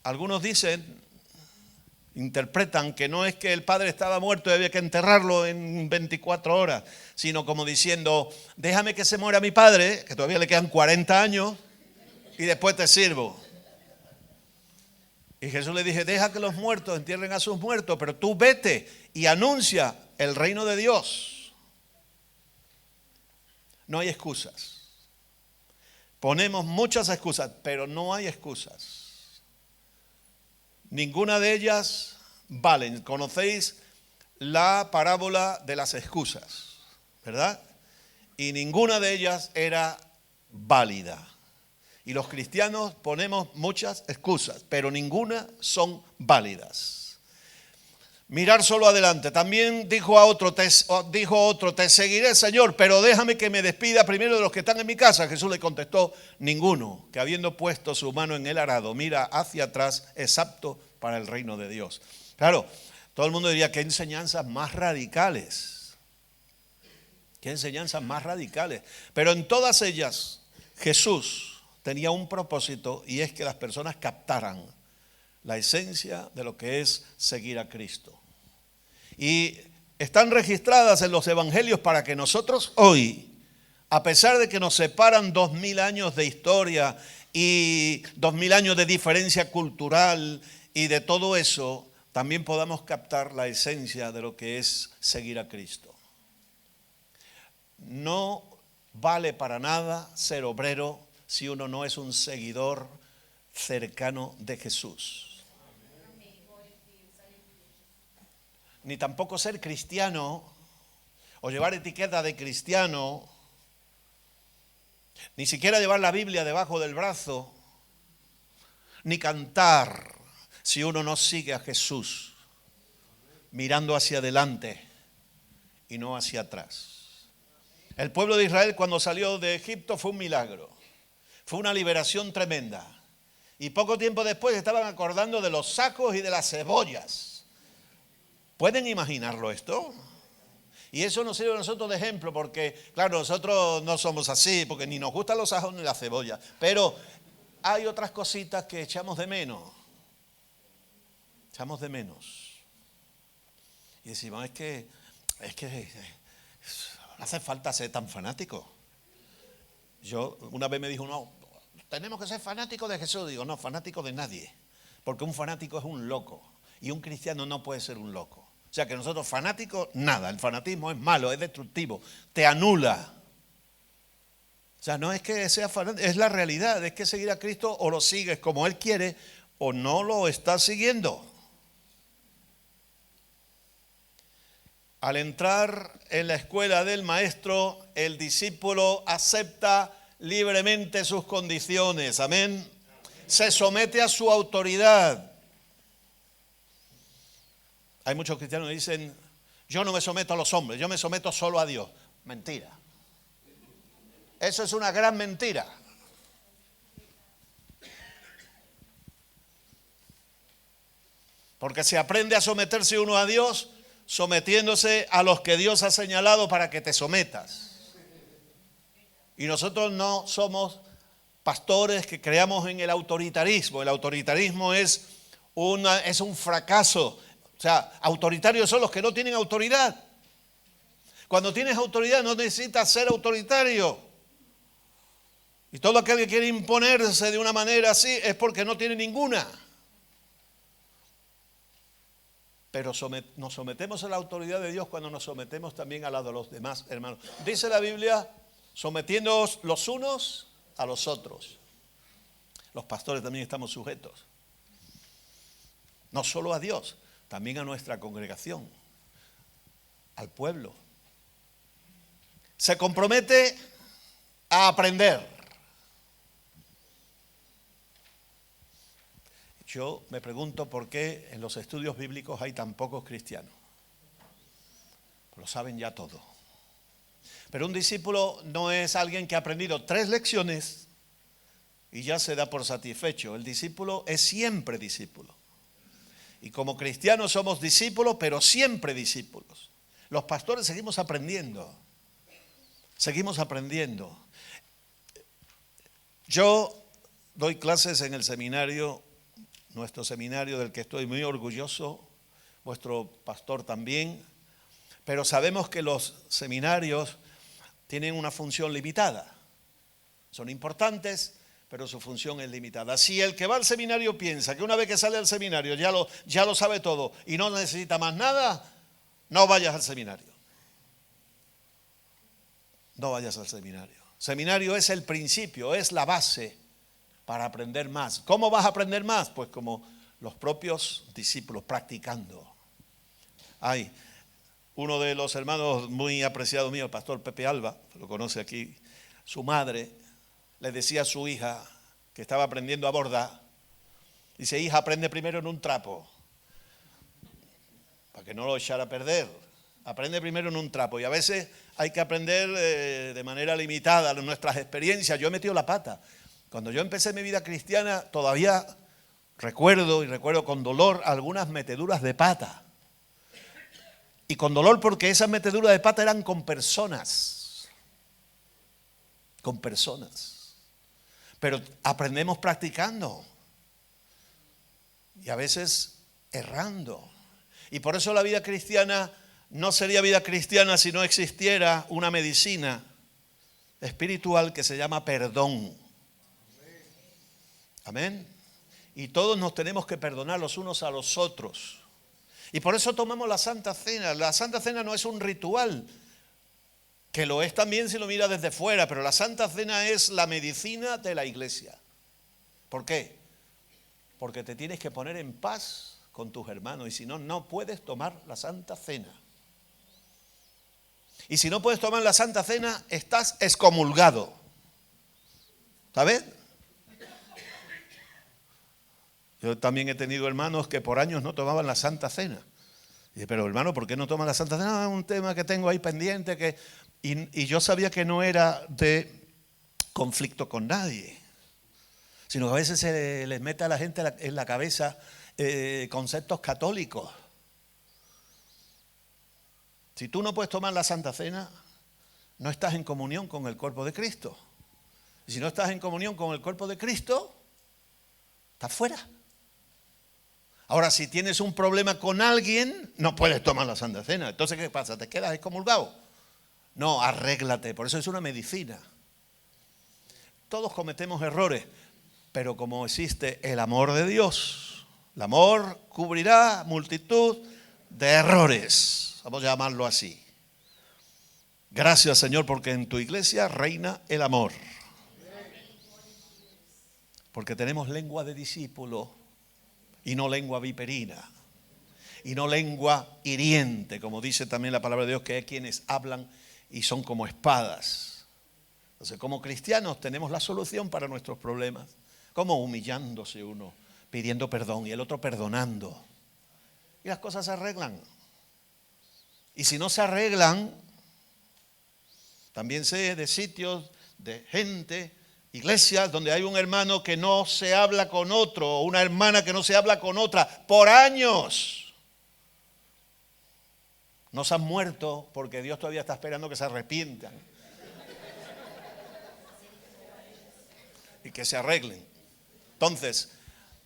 Algunos interpretan que no es que el padre estaba muerto y había que enterrarlo en 24 horas, sino como diciendo, déjame que se muera mi padre, que todavía le quedan 40 años, y después te sirvo. Y Jesús le dije, deja que los muertos entierren a sus muertos, pero tú vete y anuncia el reino de Dios. No hay excusas. Ponemos muchas excusas, pero no hay excusas. Ninguna de ellas valen. Conocéis la parábola de las excusas, ¿verdad? Y ninguna de ellas era válida. Y los cristianos ponemos muchas excusas, pero ninguna son válidas. Mirar solo adelante. También dijo otro, te seguiré, Señor, pero déjame que me despida primero de los que están en mi casa. Jesús le contestó, ninguno que habiendo puesto su mano en el arado mira hacia atrás es apto para el reino de Dios. Claro, todo el mundo diría, ¿qué enseñanzas más radicales? ¿Qué enseñanzas más radicales? Pero en todas ellas Jesús tenía un propósito, y es que las personas captaran la esencia de lo que es seguir a Cristo. Y están registradas en los evangelios para que nosotros hoy, a pesar de que nos separan 2000 años de historia y 2000 años de diferencia cultural y de todo eso, también podamos captar la esencia de lo que es seguir a Cristo. No vale para nada ser obrero si uno no es un seguidor cercano de Jesús. Ni tampoco ser cristiano o llevar etiqueta de cristiano, ni siquiera llevar la Biblia debajo del brazo, ni cantar si uno no sigue a Jesús, mirando hacia adelante y no hacia atrás. El pueblo de Israel cuando salió de Egipto fue un milagro, fue una liberación tremenda. Y poco tiempo después estaban acordando de los sacos y de las cebollas. ¿Pueden imaginarlo esto? Y eso nos sirve a nosotros de ejemplo, porque claro, nosotros no somos así, porque ni nos gustan los ajos ni la cebolla, pero hay otras cositas que echamos de menos. Echamos de menos. Y decimos, es que no hace falta ser tan fanático. Yo, una vez me dijo, no, tenemos que ser fanáticos de Jesús. Digo, no, fanático de nadie, porque un fanático es un loco, y un cristiano no puede ser un loco. O sea que nosotros fanáticos, nada, el fanatismo es malo, es destructivo, te anula. O sea, no es que sea fanático, es la realidad, es que seguir a Cristo o lo sigues como Él quiere o no lo estás siguiendo. Al entrar en la escuela del maestro, el discípulo acepta libremente sus condiciones, amén. Se somete a su autoridad. Hay muchos cristianos que dicen, yo no me someto a los hombres, yo me someto solo a Dios. Mentira. Eso es una gran mentira. Porque se aprende a someterse uno a Dios sometiéndose a los que Dios ha señalado para que te sometas. Y nosotros no somos pastores que creamos en el autoritarismo. El autoritarismo es un fracaso. O sea, autoritarios son los que no tienen autoridad. Cuando tienes autoridad no necesitas ser autoritario. Y todo aquel que quiere imponerse de una manera así es porque no tiene ninguna. Pero nos sometemos a la autoridad de Dios cuando nos sometemos también a la de los demás hermanos. Dice la Biblia, sometiéndoos los unos a los otros. Los pastores también estamos sujetos. No solo a Dios, también a nuestra congregación, al pueblo. Se compromete a aprender. Yo me pregunto por qué en los estudios bíblicos hay tan pocos cristianos. Lo saben ya todo. Pero un discípulo no es alguien que ha aprendido 3 lecciones y ya se da por satisfecho. El discípulo es siempre discípulo. Y como cristianos somos discípulos, pero siempre discípulos. Los pastores seguimos aprendiendo. Seguimos aprendiendo. Yo doy clases en el seminario, nuestro seminario del que estoy muy orgulloso, vuestro pastor también, pero sabemos que los seminarios tienen una función limitada. Son importantes, pero su función es limitada. Si el que va al seminario piensa que una vez que sale del seminario ya lo sabe todo y no necesita más nada, no vayas al seminario. No vayas al seminario. Seminario es el principio, es la base para aprender más. ¿Cómo vas a aprender más? Pues como los propios discípulos, practicando. Hay uno de los hermanos muy apreciados mío, el pastor Pepe Alba, lo conoce aquí, su madre le decía a su hija que estaba aprendiendo a bordar, dice, hija, aprende primero en un trapo, para que no lo echara a perder. Aprende primero en un trapo, y a veces hay que aprender de manera limitada nuestras experiencias. Yo he metido la pata. Cuando yo empecé mi vida cristiana, todavía recuerdo con dolor algunas meteduras de pata. Y con dolor porque esas meteduras de pata eran con personas. Con personas. Pero aprendemos practicando. Y a veces errando. Y por eso la vida cristiana no sería vida cristiana si no existiera una medicina espiritual que se llama perdón. Amén. Y todos nos tenemos que perdonar los unos a los otros. Y por eso tomamos la Santa Cena. La Santa Cena no es un ritual, que lo es también si lo mira desde fuera, pero la Santa Cena es la medicina de la iglesia. ¿Por qué? Porque te tienes que poner en paz con tus hermanos y si no, no puedes tomar la Santa Cena. Y si no puedes tomar la Santa Cena, estás excomulgado. ¿Sabes? Yo también he tenido hermanos que por años no tomaban la Santa Cena. Y dice, pero hermano, ¿por qué no toman la Santa Cena? No, es un tema que tengo ahí pendiente. Y yo sabía que no era de conflicto con nadie, sino que a veces se les mete a la gente en la cabeza conceptos católicos. Si tú no puedes tomar la Santa Cena, no estás en comunión con el cuerpo de Cristo. Y si no estás en comunión con el cuerpo de Cristo, estás fuera. Ahora, si tienes un problema con alguien, no puedes tomar la Santa Cena. Entonces, ¿qué pasa? ¿Te quedas excomulgado? No, arréglate. Por eso es una medicina. Todos cometemos errores, pero como existe el amor de Dios, el amor cubrirá multitud de errores. Vamos a llamarlo así. Gracias, Señor, porque en tu iglesia reina el amor. Porque tenemos lengua de discípulo y no lengua viperina. Y no lengua hiriente, como dice también la palabra de Dios, que hay quienes hablan y son como espadas. Entonces, como cristianos tenemos la solución para nuestros problemas. Como humillándose uno, pidiendo perdón y el otro perdonando. Y las cosas se arreglan. Y si no se arreglan, también sé de sitios, de gente, iglesias donde hay un hermano que no se habla con otro, o una hermana que no se habla con otra, por años. No se han muerto porque Dios todavía está esperando que se arrepientan. Y que se arreglen. Entonces,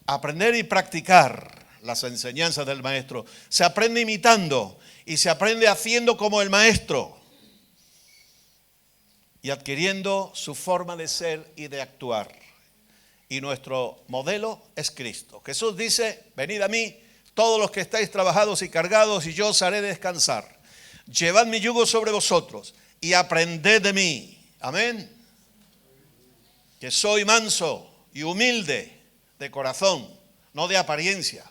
aprender y practicar las enseñanzas del maestro. Se aprende imitando y se aprende haciendo como el maestro. Y adquiriendo su forma de ser y de actuar. Y nuestro modelo es Cristo. Jesús dice, venid a mí, todos los que estáis trabajados y cargados, y yo os haré descansar. Llevad mi yugo sobre vosotros y aprended de mí. Amén. Que soy manso y humilde de corazón, no de apariencia.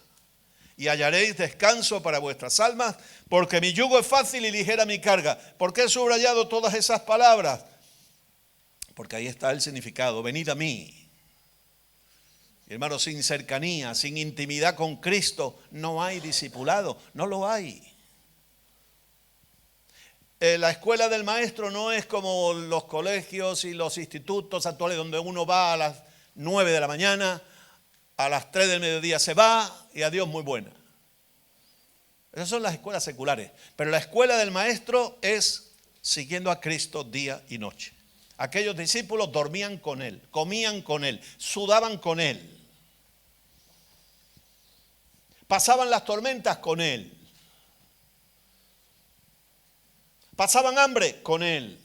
Y hallaréis descanso para vuestras almas, porque mi yugo es fácil y ligera mi carga. ¿Por qué he subrayado todas esas palabras? Porque ahí está el significado. Venid a mí. Hermano, sin cercanía, sin intimidad con Cristo, no hay discipulado. No lo hay. La escuela del maestro no es como los colegios y los institutos actuales donde uno va a las 9 de la mañana, a las 3 del mediodía se va y adiós, muy buena. Esas son las escuelas seculares. Pero la escuela del maestro es siguiendo a Cristo día y noche. Aquellos discípulos dormían con él, comían con él, sudaban con él. Pasaban las tormentas con él. Pasaban hambre con él.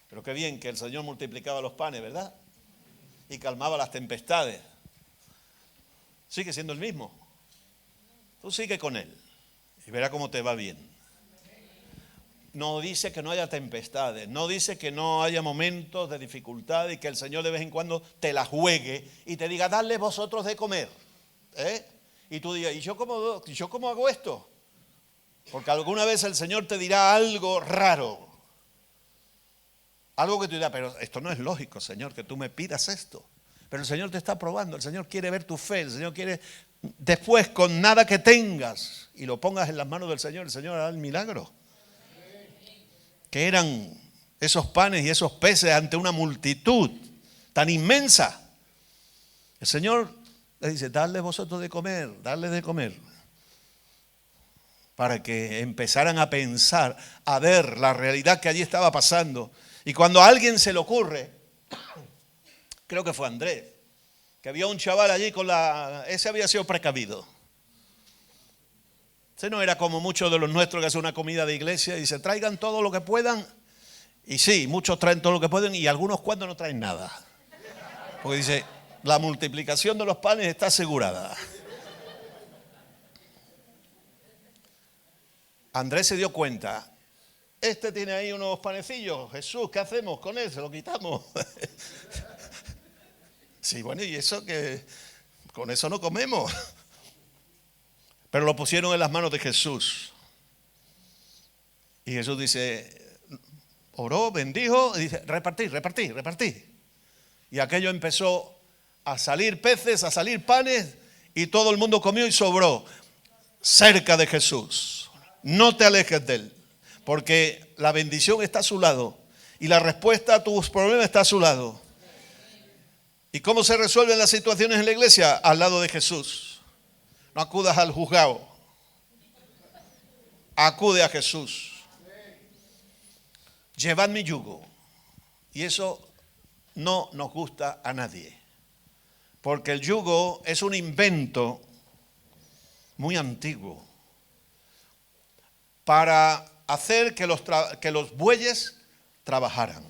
Pero qué bien que el Señor multiplicaba los panes, ¿verdad? Y calmaba las tempestades. Sigue siendo el mismo. Tú sigue con él y verá cómo te va bien. No dice que no haya tempestades, no dice que no haya momentos de dificultad y que el Señor de vez en cuando te la juegue y te diga, dadle vosotros de comer. Y tú digas, ¿y yo cómo hago esto? Porque alguna vez el Señor te dirá algo raro. Algo que tú dirás, pero esto no es lógico, Señor, que tú me pidas esto. Pero el Señor te está probando, el Señor quiere ver tu fe, el Señor quiere, después con nada que tengas y lo pongas en las manos del Señor, el Señor hará el milagro. Que eran esos panes y esos peces ante una multitud tan inmensa. El Señor le dice, dadle vosotros de comer, dadle de comer. Para que empezaran a pensar, a ver la realidad que allí estaba pasando. Y cuando a alguien se le ocurre, creo que fue Andrés, que había un chaval allí ese había sido precavido. Ese no era como muchos de los nuestros que hacen una comida de iglesia y dice, traigan todo lo que puedan. Y sí, muchos traen todo lo que pueden y algunos cuando no traen nada. Porque dice, la multiplicación de los panes está asegurada. Andrés se dio cuenta, este tiene ahí unos panecillos, Jesús, ¿qué hacemos con él? Se lo quitamos. Sí, bueno, y eso que con eso no comemos. Pero lo pusieron en las manos de Jesús. Y Jesús dice, oró, bendijo, y dice, repartí. Y aquello empezó a salir peces, a salir panes, y todo el mundo comió y sobró. Cerca de Jesús. No te alejes de él, porque la bendición está a su lado y la respuesta a tus problemas está a su lado. ¿Y cómo se resuelven las situaciones en la iglesia? Al lado de Jesús. No acudas al juzgado. Acude a Jesús. Llevad mi yugo. Y eso no nos gusta a nadie. Porque el yugo es un invento muy antiguo para hacer que los bueyes trabajaran.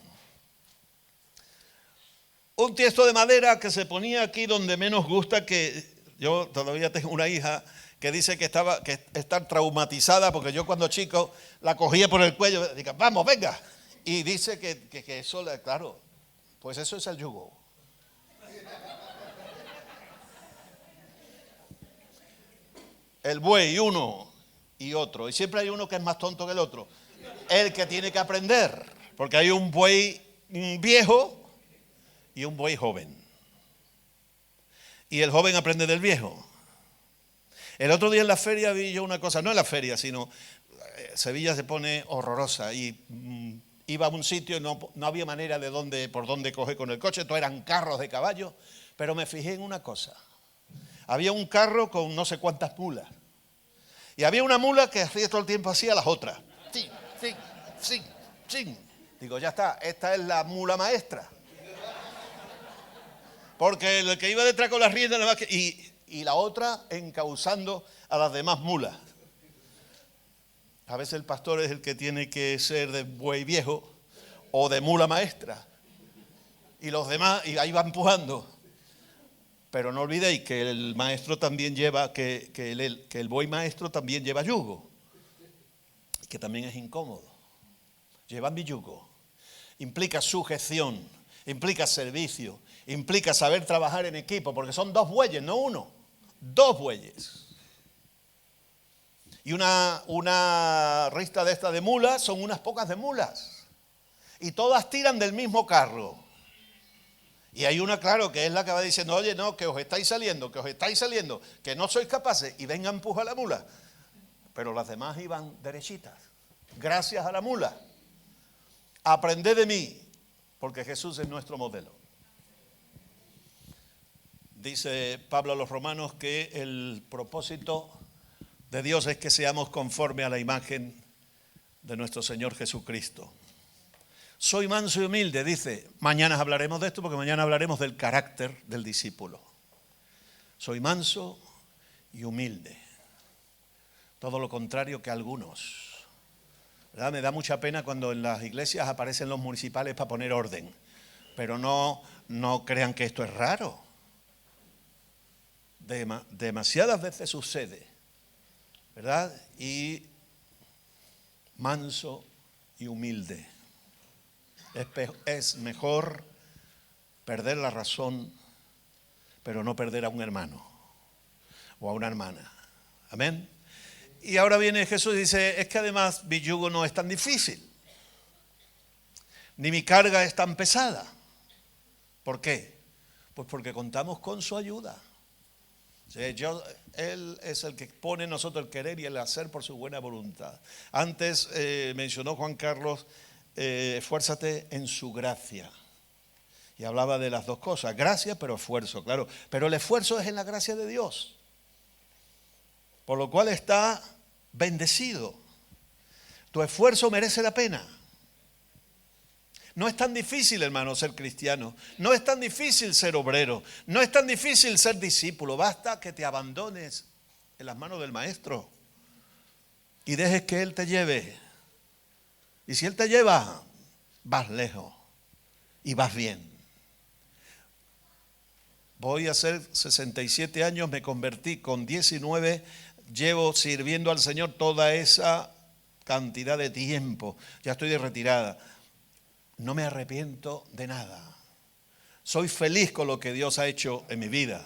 Un tiesto de madera que se ponía aquí donde menos gusta, que yo todavía tengo una hija que dice que está traumatizada porque yo cuando chico la cogía por el cuello, diga, vamos, venga. Y dice que eso, claro, pues eso es el yugo. El buey, uno y otro. Y siempre hay uno que es más tonto que el otro. El que tiene que aprender, porque hay un buey viejo y un buey joven. Y el joven aprende del viejo. El otro día en la feria vi yo una cosa, no en la feria, sino Sevilla se pone horrorosa y iba a un sitio y no había manera por dónde coger con el coche, todo eran carros de caballo, pero me fijé en una cosa. Había un carro con no sé cuántas mulas. Y había una mula que hacía todo el tiempo así a las otras. Sí. Digo, ya está, esta es la mula maestra. Porque el que iba detrás con las riendas y la otra encauzando a las demás mulas. A veces el pastor es el que tiene que ser de buey viejo o de mula maestra. Y los demás, y ahí va empujando. Pero no olvidéis que el maestro también lleva, que el buey maestro también lleva yugo. Que también es incómodo. Llevar mi yugo. Implica sujeción, implica servicio, implica saber trabajar en equipo, porque son dos bueyes, no uno. Dos bueyes. Y una rista de estas de mulas son unas pocas de mulas. Y todas tiran del mismo carro. Y hay una, claro, que es la que va diciendo, oye, no, que os estáis saliendo, que no sois capaces, y venga, empuja la mula. Pero las demás iban derechitas, gracias a la mula. Aprended de mí, porque Jesús es nuestro modelo. Dice Pablo a los romanos que el propósito de Dios es que seamos conforme a la imagen de nuestro Señor Jesucristo. Soy manso y humilde, dice. Mañana hablaremos de esto porque mañana hablaremos del carácter del discípulo. Soy manso y humilde. Todo lo contrario que algunos. ¿Verdad? Me da mucha pena cuando en las iglesias aparecen los municipales para poner orden. Pero no crean que esto es raro. Demasiadas veces sucede. ¿Verdad? Y manso y humilde. Es mejor perder la razón, pero no perder a un hermano o a una hermana. Amén. Y ahora viene Jesús y dice, es que además mi yugo no es tan difícil, ni mi carga es tan pesada. ¿Por qué? Pues porque contamos con su ayuda. Él es el que pone en nosotros el querer y el hacer por su buena voluntad. Antes mencionó Juan Carlos, esfuérzate en su gracia. Y hablaba de las dos cosas, gracia pero esfuerzo, claro. Pero el esfuerzo es en la gracia de Dios. Por lo cual está bendecido. Tu esfuerzo merece la pena. No es tan difícil, hermano, ser cristiano. No es tan difícil ser obrero. No es tan difícil ser discípulo. Basta que te abandones en las manos del maestro. y dejes que Él te lleve. Y si Él te lleva, vas lejos y vas bien. Voy a hacer 67 años, me convertí con 19, llevo sirviendo al Señor toda esa cantidad de tiempo. Ya estoy de retirada. No me arrepiento de nada. Soy feliz con lo que Dios ha hecho en mi vida.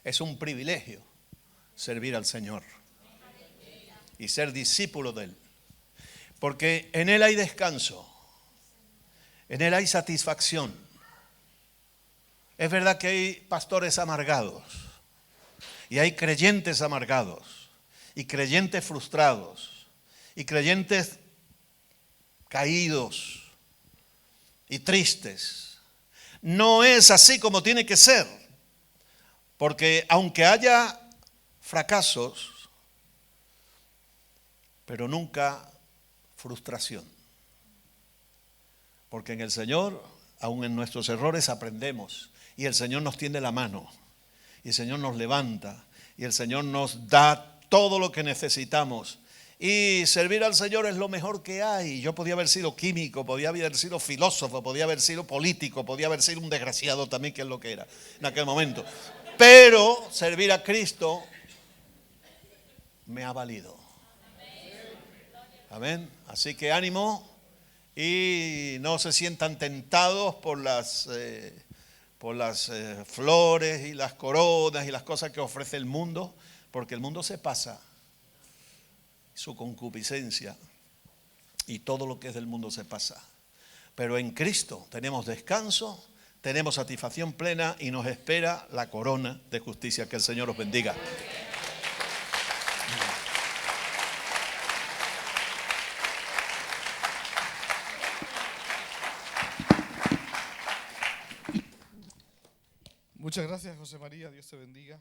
Es un privilegio servir al Señor y ser discípulo de Él. Porque en Él hay descanso, en Él hay satisfacción. Es verdad que hay pastores amargados y hay creyentes amargados y creyentes frustrados y creyentes caídos y tristes. No es así como tiene que ser. Porque aunque haya fracasos, pero nunca frustración. Porque en el Señor, aun en nuestros errores, aprendemos. Y el Señor nos tiende la mano. Y el Señor nos levanta. Y el Señor nos da todo lo que necesitamos. Y servir al Señor es lo mejor que hay. Yo podía haber sido químico, podía haber sido filósofo, podía haber sido político, podía haber sido un desgraciado también, que es lo que era en aquel momento. Pero servir a Cristo me ha valido. Amén. Así que ánimo y no se sientan tentados por las flores y las coronas y las cosas que ofrece el mundo, porque el mundo se pasa, su concupiscencia y todo lo que es del mundo se pasa. Pero en Cristo tenemos descanso, tenemos satisfacción plena y nos espera la corona de justicia. Que el Señor os bendiga. Muchas gracias, José María. Dios te bendiga.